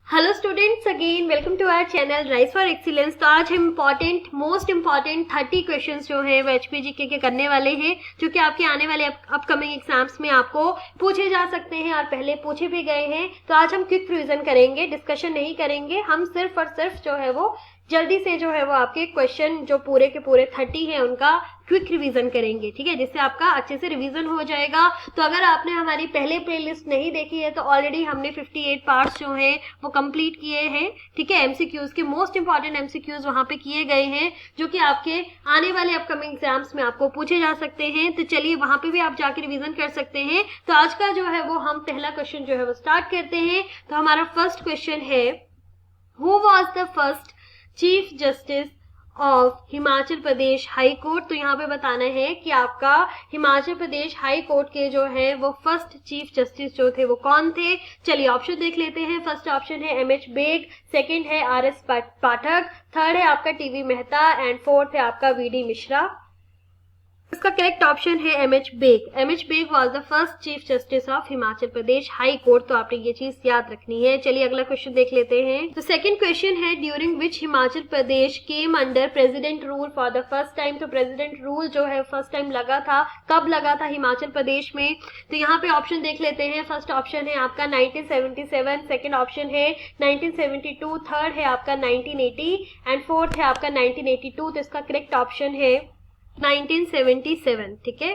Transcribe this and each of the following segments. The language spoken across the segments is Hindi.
Hello students, again welcome to our channel rise for excellence. तो आज हम मोस्ट इम्पॉर्टेंट 30 क्वेश्चंस जो है वो एचपीजीके के करने वाले हैं, जो कि आपके आने वाले अपकमिंग एग्जाम्स में आपको पूछे जा सकते हैं और पहले पूछे भी गए हैं। तो आज हम क्विक रिवीजन करेंगे, डिस्कशन नहीं करेंगे। हम सिर्फ और सिर्फ जो है वो जल्दी से जो है वो आपके क्वेश्चन जो पूरे के पूरे 30 हैं उनका क्विक रिवीजन करेंगे, ठीक है, जिससे आपका अच्छे से रिवीजन हो जाएगा। तो अगर आपने हमारी पहले प्लेलिस्ट नहीं देखी है तो ऑलरेडी हमने 58 पार्ट्स जो हैं वो कंप्लीट किए हैं, ठीक है। एमसीक्यूज के मोस्ट इंपॉर्टेंट एमसीक्यूज वहां पे किए गए हैं, जो कि आपके आने वाले अपकमिंग एग्जाम्स में आपको पूछे जा सकते हैं। तो चलिए वहां पे भी आप जाके रिवीजन कर सकते हैं। तो आज का जो है वो हम पहला क्वेश्चन जो है वो स्टार्ट करते हैं। तो हमारा फर्स्ट क्वेश्चन है, who was the first chief justice of Himachal Pradesh high court. तो यहाँ पे बताना है कि आपका हिमाचल प्रदेश हाई कोर्ट के जो है वो फर्स्ट चीफ जस्टिस जो थे वो कौन थे। चलिए ऑप्शन देख लेते हैं। फर्स्ट ऑप्शन है एमएच बेग, सेकंड है आरएस पाठक, थर्ड है आपका टीवी मेहता एंड फोर्थ है आपका वीडी मिश्रा। इसका करेक्ट ऑप्शन है MH MH Beg was the first chief justice of Himachal Pradesh high court. तो आपने ये चीज याद रखनी है। चलिए अगला क्वेश्चन देख लेते हैं। तो सेकंड क्वेश्चन है, during which Himachal Pradesh came under president rule for the first time. तो प्रेसिडेंट रूल जो है फर्स्ट टाइम लगा था, कब लगा था हिमाचल प्रदेश में। तो यहाँ पे ऑप्शन देख लेते हैं। फर्स्ट ऑप्शन है आपका 1977, सेकेंड ऑप्शन है 1972, थर्ड है आपका 1980 एंड फोर्थ है आपका 1982। तो इसका करेक्ट ऑप्शन है 1977, ठीक है।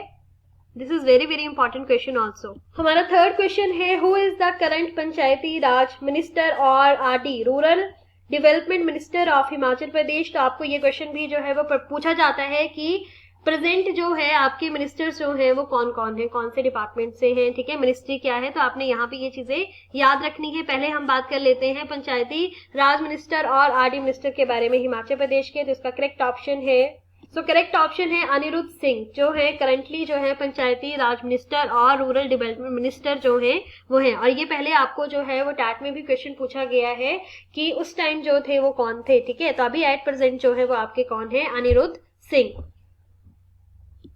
This is very very important question also. हमारा थर्ड क्वेश्चन है, who is the current Panchayati Raj minister और RD rural development minister of Himachal Pradesh. तो आपको ये क्वेश्चन भी जो है वो पूछा जाता है कि प्रेजेंट जो है आपके मिनिस्टर्स जो हैं वो कौन कौन है, कौन से डिपार्टमेंट से हैं, ठीक है, मिनिस्ट्री क्या है। तो आपने यहाँ पे ये चीजें याद रखनी है। पहले हम बात कर लेते हैं पंचायती राज मिनिस्टर और आरडी मिनिस्टर के बारे में हिमाचल प्रदेश के। तो इसका करेक्ट ऑप्शन है, सो करेक्ट ऑप्शन है अनिरुद्ध सिंह, जो है करंटली जो है पंचायती राज मिनिस्टर और रूरल डेवलपमेंट मिनिस्टर जो है वो है। और ये पहले आपको जो है वो टैट में भी क्वेश्चन पूछा गया है कि उस टाइम जो थे वो कौन थे, ठीक है। तो अभी एट प्रेजेंट जो है वो आपके कौन है, अनिरुद्ध सिंह।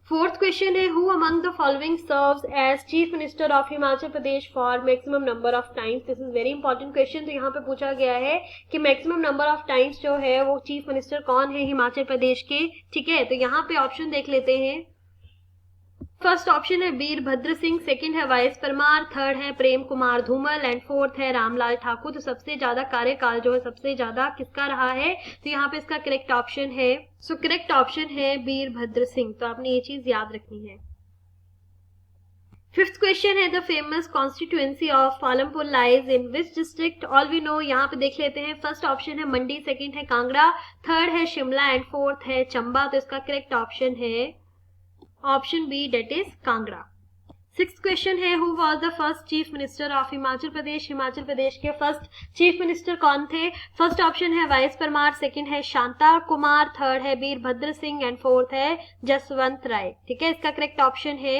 फोर्थ क्वेश्चन है, who among the following serves as chief minister of Himachal Pradesh for maximum number of times. This is very important question. तो यहाँ पे पूछा गया है कि मैक्सिमम नंबर ऑफ टाइम्स जो है वो चीफ मिनिस्टर कौन है हिमाचल प्रदेश के, ठीक है। तो यहाँ पे ऑप्शन देख लेते हैं। फर्स्ट ऑप्शन है वीरभद्र सिंह, सेकंड है वाईएस परमार, थर्ड है प्रेम कुमार धूमल एंड फोर्थ है रामलाल ठाकुर। तो सबसे ज्यादा कार्यकाल जो है सबसे ज्यादा किसका रहा है। तो यहाँ पे इसका करेक्ट ऑप्शन है, सो करेक्ट ऑप्शन है वीरभद्र सिंह। तो आपने ये चीज याद रखनी है। फिफ्थ क्वेश्चन है, the famous constituency of Palampur lies in which district. All we know, यहाँ पे देख लेते हैं। फर्स्ट ऑप्शन है मंडी, सेकंड है कांगड़ा, थर्ड है शिमला एंड फोर्थ है चंबा। तो इसका करेक्ट ऑप्शन है option B, that is Kangra. Sixth question है, who was the first chief minister of Himachal Pradesh. Himachal Pradesh के फर्स्ट चीफ मिनिस्टर कौन थे। फर्स्ट ऑप्शन है वाईएस परमार, सेकंड है शांता कुमार, थर्ड है वीरभद्र सिंह एंड फोर्थ है जसवंत राय, ठीक है। इसका करेक्ट ऑप्शन है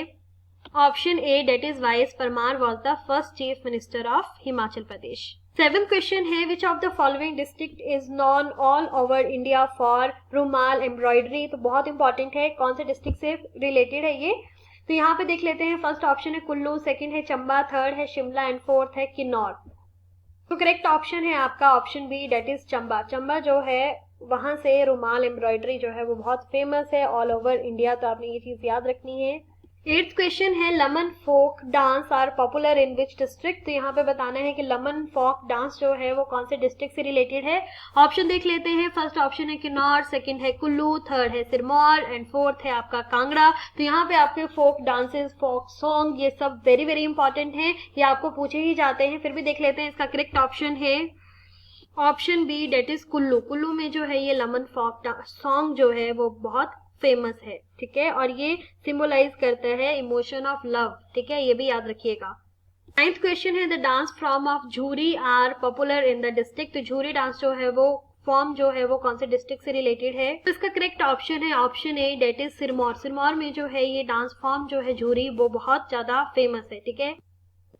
option A, that is YS Parmar was the first chief minister of Himachal Pradesh. Seventh question है, which of the following district is known all over India for rumal embroidery. तो बहुत इंपॉर्टेंट है, कौन से डिस्ट्रिक्ट से रिलेटेड है ये। तो यहाँ पे देख लेते हैं। फर्स्ट ऑप्शन है कुल्लू, सेकंड है चंबा, थर्ड है शिमला एंड फोर्थ है किन्नौर। तो करेक्ट ऑप्शन है आपका option B, that is Chamba. Chamba जो है वहां से रुमाल एम्ब्रॉयडरी जो है वो बहुत फेमस है ऑल ओवर इंडिया। तो आपने ये चीज याद रखनी है। एट्थ क्वेश्चन है, Laman folk dance are popular in which district. तो यहाँ पे बताना है कि लमन फोक डांस जो है वो कौन से डिस्ट्रिक्ट से रिलेटेड है। ऑप्शन देख लेते हैं। फर्स्ट ऑप्शन है किन्नौर, सेकंड है कुल्लू, थर्ड है सिरमौर एंड फोर्थ है आपका कांगड़ा। तो यहाँ पे आपके फोक डांसेस, फोक सॉन्ग, ये सब वेरी वेरी इंपॉर्टेंट है, ये आपको पूछे ही जाते हैं, फिर भी देख लेते हैं। इसका करेक्ट ऑप्शन है option B, that is Kullu. Kullu में जो है ये लमन फोक सॉन्ग जो है वो बहुत फेमस है, ठीक है, और ये सिंबलाइज करता है इमोशन ऑफ लव, ठीक है, ये भी याद रखिएगा। नाइन्थ क्वेश्चन है, the dance form of Jhuri are popular in the district. तो झूरी डांस जो है वो फॉर्म जो है वो कौन से डिस्ट्रिक्ट से रिलेटेड है। तो इसका करेक्ट ऑप्शन है option A, that is Sirmaur. Sirmaur में जो है ये डांस फॉर्म जो है झूरी वो बहुत ज्यादा फेमस है, ठीक है।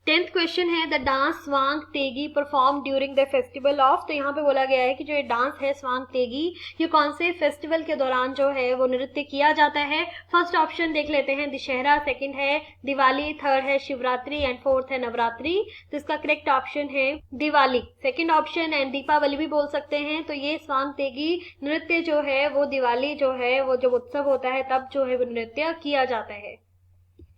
10th क्वेश्चन है the dance Swang Tegi perform during the festival of. तो यहाँ पे बोला गया है कि जो ये डांस है स्वांग तेगी, ये कौन से फेस्टिवल के दौरान जो है वो नृत्य किया जाता है। फर्स्ट ऑप्शन देख लेते हैं दशहरा, सेकंड है दिवाली, थर्ड है शिवरात्रि एंड फोर्थ है नवरात्रि। तो इसका करेक्ट ऑप्शन है Diwali, second option. And Deepawali भी बोल सकते हैं। तो ये स्वांग तेगी नृत्य जो है वो दिवाली जो है वो जब उत्सव होता है तब जो है वो नृत्य किया जाता है।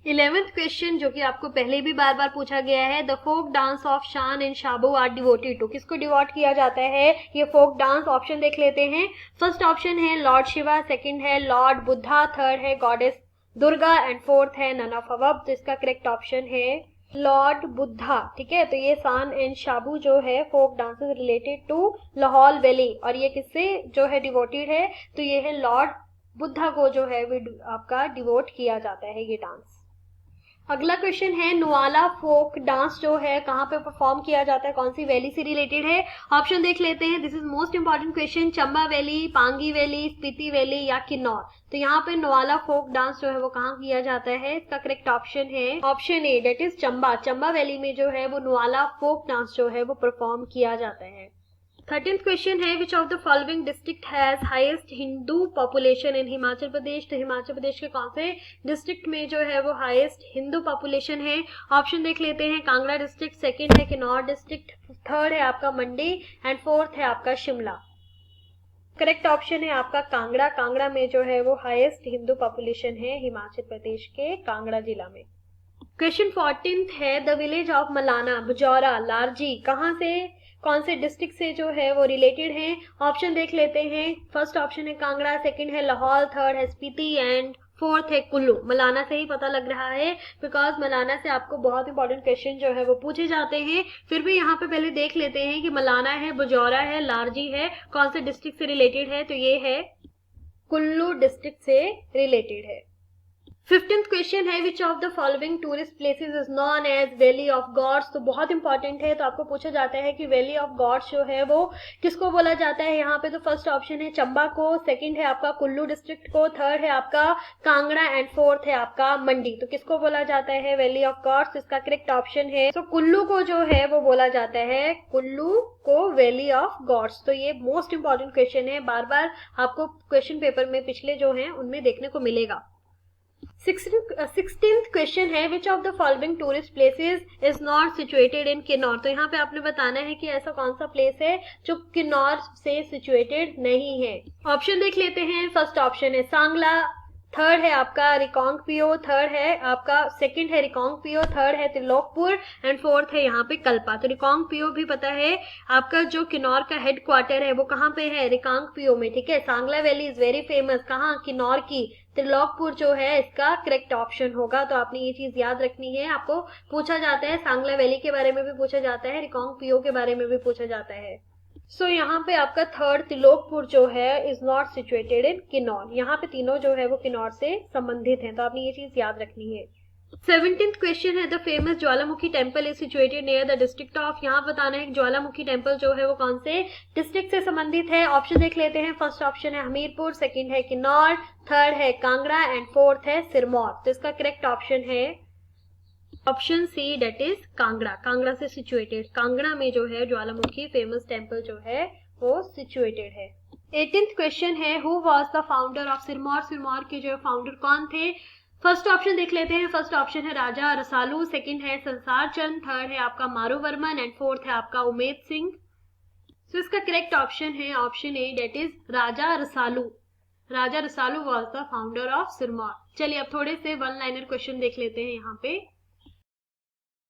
11th क्वेश्चन जो कि आपको पहले भी बार बार पूछा गया है, द फोक डांस ऑफ शान एंड शाबू आर डिवोटेड टू। किसको डिवोट किया जाता है ये फोक डांस। ऑप्शन देख लेते हैं। फर्स्ट ऑप्शन है लॉर्ड शिवा, सेकंड है लॉर्ड बुद्धा, थर्ड है गॉडेस दुर्गा एंड फोर्थ है नन ऑफ अबव। तो इसका करेक्ट ऑप्शन है लॉर्ड बुद्धा। ठीक है, तो ये शान एंड शाबू जो है folk dances related to Lahaul valley, और ये किससे जो है डिवोटेड है, तो ये है लॉर्ड बुद्धा को जो है आपका डिवोट किया जाता है ये डांस। अगला क्वेश्चन है नुआला फोक डांस जो है कहाँ पे परफॉर्म किया जाता है, कौन सी वैली से रिलेटेड है। ऑप्शन देख लेते हैं। This is most important question. Chamba valley, Pangi valley, Spiti valley या किन्नौर। तो यहाँ पे नुआला फोक डांस जो है वो कहाँ किया जाता है, इसका करेक्ट ऑप्शन है option A, that is Chamba. Chamba valley में जो है वो नुआला फोक डांस जो है वो परफॉर्म किया जाता है। 13th क्वेश्चन है which of the following district has highest Hindu population in Himachal Pradesh. तो हिमाचल प्रदेश के कौन से डिस्ट्रिक्ट में जो है वो हाईएस्ट हिंदू पॉपुलेशन है। ऑप्शन देख लेते हैं। कांगड़ा डिस्ट्रिक्ट, सेकंड है किन्नौर डिस्ट्रिक्ट, थर्ड है आपका मंडी एंड फोर्थ है आपका शिमला। करेक्ट ऑप्शन है आपका कांगड़ा। कांगड़ा में जो है वो हाईएस्ट हिंदू पॉपुलेशन है हिमाचल प्रदेश के कांगड़ा जिला में। क्वेश्चन 14th है the village of Malana, Bajaura, Larji कहाँ से कौन से डिस्ट्रिक्ट से जो है वो रिलेटेड है। ऑप्शन देख लेते हैं। फर्स्ट ऑप्शन है कांगड़ा, सेकंड है लाहौल, थर्ड है स्पीति एंड फोर्थ है कुल्लू। मलाना से ही पता लग रहा है बिकॉज मलाना से आपको बहुत इंपॉर्टेंट क्वेश्चन जो है वो पूछे जाते हैं। फिर भी यहाँ पे पहले देख लेते हैं कि मलाना है, बजौरा है, लारजी है, कौन से डिस्ट्रिक्ट से रिलेटेड है। तो ये है कुल्लू डिस्ट्रिक्ट से रिलेटेड है। 15th क्वेश्चन है which of the following tourist places is known as valley of gods. तो बहुत इंपॉर्टेंट है। तो आपको पूछा जाता है कि वैली ऑफ गॉड्स जो है वो किसको बोला जाता है यहाँ पे। तो फर्स्ट ऑप्शन है चंबा को, सेकंड है आपका कुल्लू डिस्ट्रिक्ट को, थर्ड है आपका कांगड़ा एंड फोर्थ है आपका मंडी। तो किसको बोला जाता है वैली ऑफ गॉड्स। इसका करेक्ट ऑप्शन है तो कुल्लू को जो है वो बोला जाता है, कुल्लू को वैली ऑफ गॉड्स। तो ये मोस्ट इंपॉर्टेंट क्वेश्चन है, बार बार आपको क्वेश्चन पेपर में पिछले जो है उनमें देखने को मिलेगा। 16th क्वेश्चन है which of the following tourist places is not situated in Kinnaur. तो यहाँ पे आपने बताना है कि ऐसा कौन सा प्लेस है जो किन्नौर से सिचुएटेड नहीं है। ऑप्शन देख लेते हैं। फर्स्ट ऑप्शन है सांगला, थर्ड है आपका रिकांगपियो, थर्ड है आपका सेकंड है रिकांगपियो, थर्ड है त्रिलोकपुर एंड फोर्थ है यहाँ पे कल्पा। तो रिकांगपियो भी पता है आपका जो किन्नौर का हेड क्वार्टर है वो कहाँ पे है, रिकांगपियो में। ठीक है, Sangla valley is very famous कहाँ, किन्नौर की। त्रिलोकपुर जो है इसका करेक्ट ऑप्शन होगा। तो आपने ये चीज याद रखनी है। आपको पूछा जाता है सांगला वैली के बारे में भी पूछा जाता है, रिकांगपियो के बारे में भी पूछा जाता है। सो यहाँ पे आपका थर्ड त्रिलोकपुर जो है is not situated in Kinnaur. यहाँ पे तीनों जो है वो किन्नौर से संबंधित हैं। तो आपने ये चीज याद रखनी है। 17th क्वेश्चन है the famous Jwalamukhi temple is situated near the district of. यहाँ बताना है कि ज्वालामुखी टेम्पल जो है वो कौन से डिस्ट्रिक्ट से संबंधित है। ऑप्शन देख लेते हैं। फर्स्ट ऑप्शन है हमीरपुर, सेकंड है किन्नौर, थर्ड है कांगड़ा एंड फोर्थ है सिरमौर। तो इसका करेक्ट ऑप्शन है option C, that is Kangra. Kangra से सिचुएटेड, कांगड़ा में जो है ज्वालामुखी फेमस टेम्पल जो है वो सिचुएटेड है। 18th क्वेश्चन है who was the founder of Sirmaur. Sirmaur के जो फाउंडर कौन थे। फर्स्ट ऑप्शन देख लेते हैं। फर्स्ट ऑप्शन है राजा रसालू, सेकंड है संसार चंद, थर्ड है आपका मारूवर्मन एंड फोर्थ है आपका उमेद सिंह। तो इसका करेक्ट ऑप्शन है option A, that is Raja Rasalu. Raja Rasalu was the founder of Sirmaur. चलिए अब थोड़े से वन लाइनर क्वेश्चन देख लेते हैं यहाँ पे।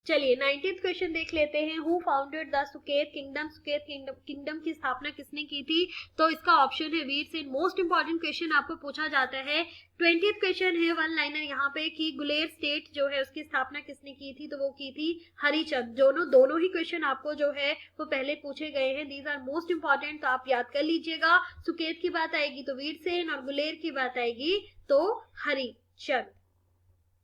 चलिए 19th क्वेश्चन देख लेते हैं। Who founded the Suket kingdom. Suket kingdom की स्थापना किसने की थी। तो इसका ऑप्शन है वीर सेन। मोस्ट इंपॉर्टेंट क्वेश्चन आपको पूछा जाता है। 20th क्वेश्चन है वन लाइनर यहाँ पे कि गुलेर स्टेट जो है उसकी स्थापना किसने की थी। तो वो की थी हरिचंद। दोनों ही क्वेश्चन आपको जो है वो पहले पूछे गए हैं। दीज आर मोस्ट इंपॉर्टेंट, तो आप याद कर लीजिएगा। सुकेत की बात आएगी तो वीर सेन और गुलेर की बात आएगी तो हरिचंद।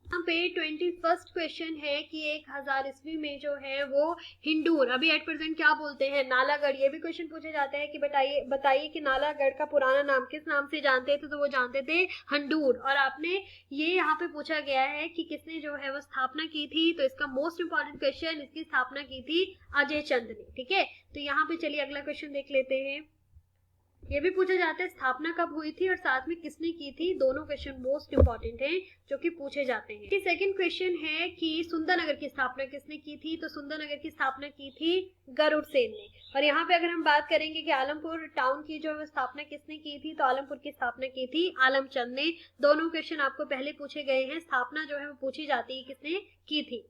यहाँ पे 21st क्वेश्चन है कि 1000 ईस्वी में जो है वो हिंदूर, अभी एट प्रेजेंट क्या बोलते हैं, नालागढ़। ये भी क्वेश्चन पूछे जाते हैं कि बताइए कि नालागढ़ का पुराना नाम किस नाम से जानते थे, तो वो जानते थे हंडूर। और आपने ये यहाँ पे पूछा गया है कि किसने जो है वो स्थापना की थी, तो इसका मोस्ट इंपॉर्टेंट क्वेश्चन, इसकी स्थापना की थी अजय चंद ने। ठीक है, तो यहाँ पे चलिए अगला क्वेश्चन देख लेते हैं। ये भी पूछा जाता है स्थापना कब हुई थी और साथ में किसने की थी, दोनों क्वेश्चन मोस्ट इंपॉर्टेंट हैं जो कि पूछे जाते हैं। सेकंड क्वेश्चन है कि सुंदरनगर की स्थापना किसने की थी, तो सुंदरनगर की स्थापना की थी गरुड़ सेन ने। और यहाँ पे अगर हम बात करेंगे कि आलमपुर टाउन की जो स्थापना किसने की थी, तो आलमपुर की स्थापना की थी आलमचंद ने। दोनों क्वेश्चन आपको पहले पूछे गए हैं, स्थापना जो है वो पूछी जाती है किसने की थी।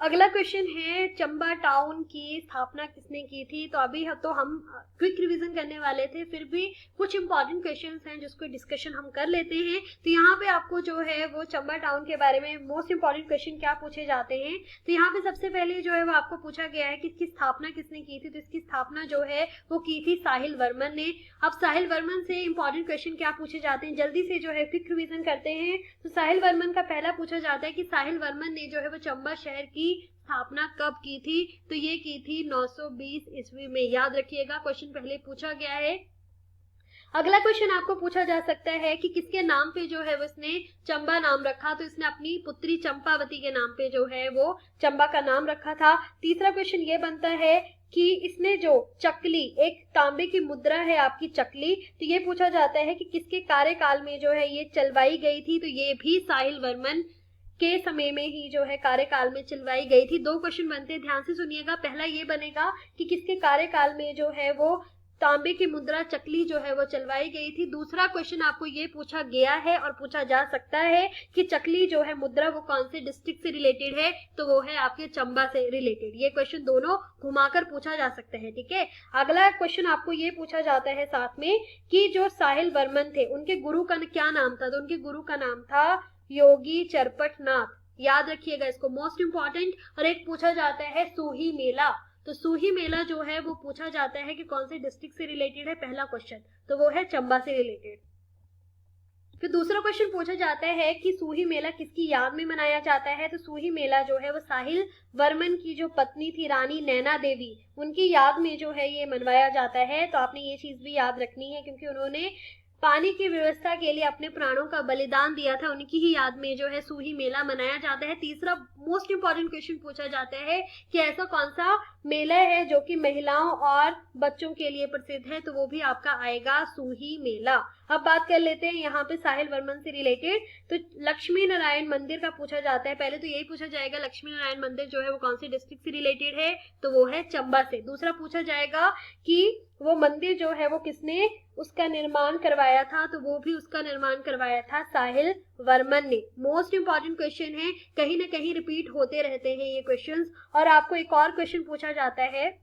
अगला क्वेश्चन है चंबा टाउन की स्थापना किसने की थी, तो अभी तो हम क्विक रिवीजन करने वाले थे, फिर भी कुछ इंपॉर्टेंट क्वेश्चंस हैं जिसको डिस्कशन हम कर लेते हैं। तो यहाँ पे आपको जो है वो चंबा टाउन के बारे में मोस्ट इंपॉर्टेंट क्वेश्चन क्या पूछे जाते हैं, तो यहाँ पे सबसे पहले जो है वो आपको पूछा गया है कि इसकी स्थापना किसने की थी, तो इसकी स्थापना जो है वो की थी साहिल वर्मन ने। अब साहिल वर्मन से इंपॉर्टेंट क्वेश्चन क्या पूछे जाते हैं, जल्दी से जो है क्विक रिवीजन करते हैं। तो साहिल वर्मन का पहला पूछा जाता है कि साहिल वर्मन ने जो है वो चंबा शहर की स्थापना कब की थी, तो ये की थी 920 ईस्वी में। याद रखिएगा, क्वेश्चन पहले पूछा गया है। अगला क्वेश्चन आपको पूछा जा सकता है कि किसके नाम पे जो है वो इसने चंबा नाम रखा, तो इसने अपनी पुत्री चंपावती के नाम पे जो है वो चंबा का नाम रखा था। तीसरा क्वेश्चन ये बनता है कि इसने जो चकली, एक तांबे की मुद्रा है आपकी चकली, तो ये पूछा जाता है कि किसके कार्यकाल में जो है ये चलवाई गई थी, तो ये भी साहिल वर्मन के समय में ही जो है कार्यकाल में चलवाई गई थी। दो क्वेश्चन बनते हैं, ध्यान से सुनिएगा। पहला ये बनेगा कि किसके कार्यकाल में जो है वो तांबे की मुद्रा चकली जो है वो चलवाई गई थी। दूसरा क्वेश्चन आपको ये पूछा गया है और पूछा जा सकता है कि चकली जो है मुद्रा वो कौन से डिस्ट्रिक्ट से रिलेटेड है, तो वो है आपके चंबा से रिलेटेड। ये क्वेश्चन दोनों घुमाकर पूछा जा सकता है। ठीक है, अगला क्वेश्चन आपको ये पूछा जाता है साथ में कि जो साहिल वर्मन थे उनके गुरु का क्या नाम था, तो उनके गुरु का नाम था योगी चरपटनाथ। याद रखिएगा इसको, मोस्ट इंपॉर्टेंट। और एक पूछा जाता है सूही मेला, तो सूही मेला जो है वो पूछा जाता है कि कौन से डिस्ट्रिक्ट से रिलेटेड है, पहला क्वेश्चन, तो वो है चंबा से रिलेटेड। फिर दूसरा क्वेश्चन पूछा जाता है कि सूही मेला किसकी याद में मनाया जाता है, तो सूही मेला जो है वो साहिल वर्मन की जो पत्नी थी रानी नैना देवी, उनकी याद में जो है ये मनवाया जाता है। तो आपने ये चीज भी याद रखनी है क्योंकि उन्होंने पानी की व्यवस्था के लिए अपने प्राणों का बलिदान दिया था, उनकी ही याद में जो है सूही मेला मनाया जाता है। तीसरा मोस्ट इंपॉर्टेंट क्वेश्चन पूछा जाता है कि ऐसा कौन सा मेला है जो कि महिलाओं और बच्चों के लिए प्रसिद्ध है, तो वो भी आपका आएगा सूही मेला। अब बात कर लेते हैं यहाँ पे साहिल वर्मन से रिलेटेड, तो लक्ष्मी नारायण मंदिर का पूछा जाता है। पहले तो यही पूछा जाएगा लक्ष्मी नारायण मंदिर जो है वो कौन से डिस्ट्रिक्ट से रिलेटेड है, तो वो है चंबा से। दूसरा पूछा जाएगा कि वो मंदिर जो है वो किसने उसका निर्माण करवाया था, तो वो भी उसका निर्माण करवाया था साहिल वर्मन ने। मोस्ट इंपॉर्टेंट क्वेश्चन है, कहीं ना कहीं रिपीट होते रहते हैं ये क्वेश्चंस। और आपको एक और क्वेश्चन पूछा जाता है,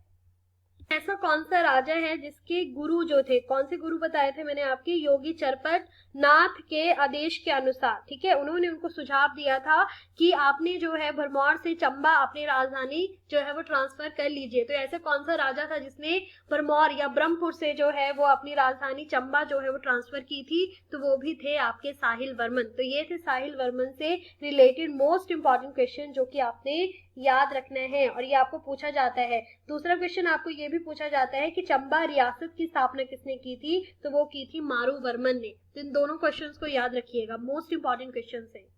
ऐसा कौन सा राजा है जिसके गुरु जो थे, कौन से गुरु बताए थे मैंने आपके, योगी चरपट नाथ के आदेश के अनुसार। ठीक है, उन्होंने उनको सुझाव दिया था कि आपने जो है भरमौर से चंबा अपनी राजधानी जो है वो ट्रांसफर कर लीजिए। तो ऐसे कौन सा राजा था जिसने भरमौर या ब्रह्मपुर से जो है वो अपनी राजधानी चंबा जो है वो ट्रांसफर की थी, तो वो भी थे आपके साहिल वर्मन। तो ये थे साहिल वर्मन से रिलेटेड मोस्ट इंपॉर्टेंट क्वेश्चन जो कि आपने याद रखना है और ये आपको पूछा जाता है। दूसरा क्वेश्चन आपको ये भी पूछा जाता है कि चंबा रियासत की स्थापना किसने की थी, तो वो की थी मारू वर्मन ने। तो इन दोनों क्वेश्चंस को याद रखिएगा, मोस्ट इंपॉर्टेंट क्वेश्चंस है।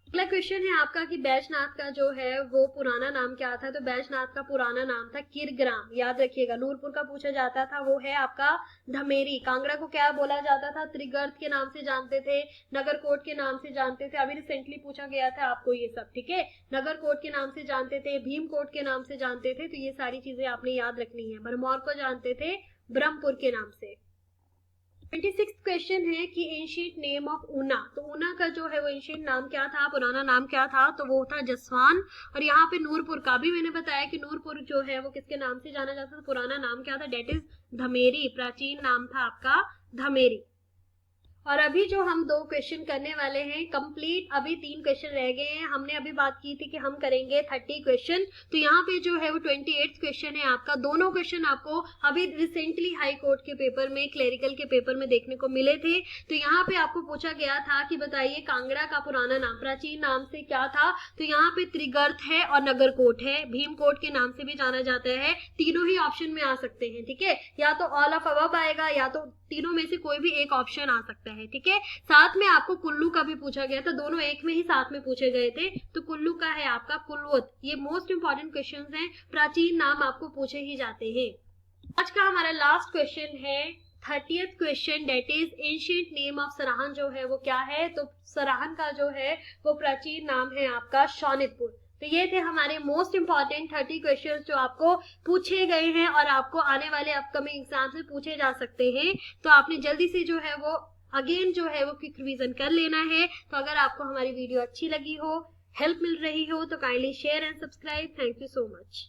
अगला क्वेश्चन है आपका कि बैजनाथ का जो है वो पुराना नाम क्या था, तो बैजनाथ का पुराना नाम था किरग्राम। याद रखिएगा। नूरपुर का पूछा जाता था, वो है आपका धमेरी। कांगड़ा को क्या बोला जाता था, त्रिगर्त के नाम से जानते थे, नगरकोट के नाम से जानते थे। अभी रिसेंटली पूछा गया था आपको ये सब। ठीक है, नगरकोट के नाम से जानते थे, भीमकोट के नाम से जानते थे, तो ये सारी चीजें आपने याद रखनी है। भरमौर को जानते थे ब्रह्मपुर के नाम से। 26 क्वेश्चन है कि एंशिएंट नेम ऑफ ऊना, तो ऊना का जो है वो एंशिएंट नाम क्या था, पुराना नाम क्या था, तो वो था जसवान। और यहाँ पे नूरपुर का भी मैंने बताया कि नूरपुर जो है वो किसके नाम से जाना जाता था, पुराना नाम क्या था, डेट इज धमेरी। प्राचीन नाम था आपका धमेरी। और अभी जो हम 2 क्वेश्चन करने वाले हैं कंप्लीट, अभी 3 क्वेश्चन रह गए हैं। हमने अभी बात की थी कि हम करेंगे 30 क्वेश्चन, तो यहाँ पे जो है वो 28th क्वेश्चन है आपका। दोनों क्वेश्चन आपको अभी रिसेंटली हाई कोर्ट के पेपर में, क्लेरिकल के पेपर में देखने को मिले थे। तो यहाँ पे आपको पूछा गया था कि बताइए कांगड़ा का पुराना नाम, प्राचीन नाम से क्या था। तो यहाँ पे त्रिगर्त है और नगरकोट है, भीमकोट के नाम से भी जाना जाता है। तीनों ही ऑप्शन में आ सकते हैं, ठीक है, या तो ऑल ऑफ अबव आएगा या तो तीनों में से कोई भी एक ऑप्शन आ सकता है, ठीक है। साथ में आपको कुल्लू का भी पूछा गया था, दोनों एक में ही साथ में पूछे गए थे। तो कुल्लू का है आपका कुल्लुत। ये मोस्ट इंपॉर्टेंट क्वेश्चंस हैं, प्राचीन नाम आपको पूछे ही जाते हैं। आज का हमारा लास्ट क्वेश्चन है 30th question, that is ancient name of Sarahan जो है वो क्या है। तो सराहन का जो है वो प्राचीन नाम है आपका शोणितपुर। तो ये थे हमारे मोस्ट इंपॉर्टेंट 30 क्वेश्चंस जो आपको पूछे गए हैं और आपको आने वाले अपकमिंग एग्जाम से पूछे जा सकते हैं। तो आपने जल्दी से जो है वो अगेन जो है वो क्विक रिवीजन कर लेना है। तो अगर आपको हमारी वीडियो अच्छी लगी हो, हेल्प मिल रही हो, तो kindly share and subscribe. Thank you so much.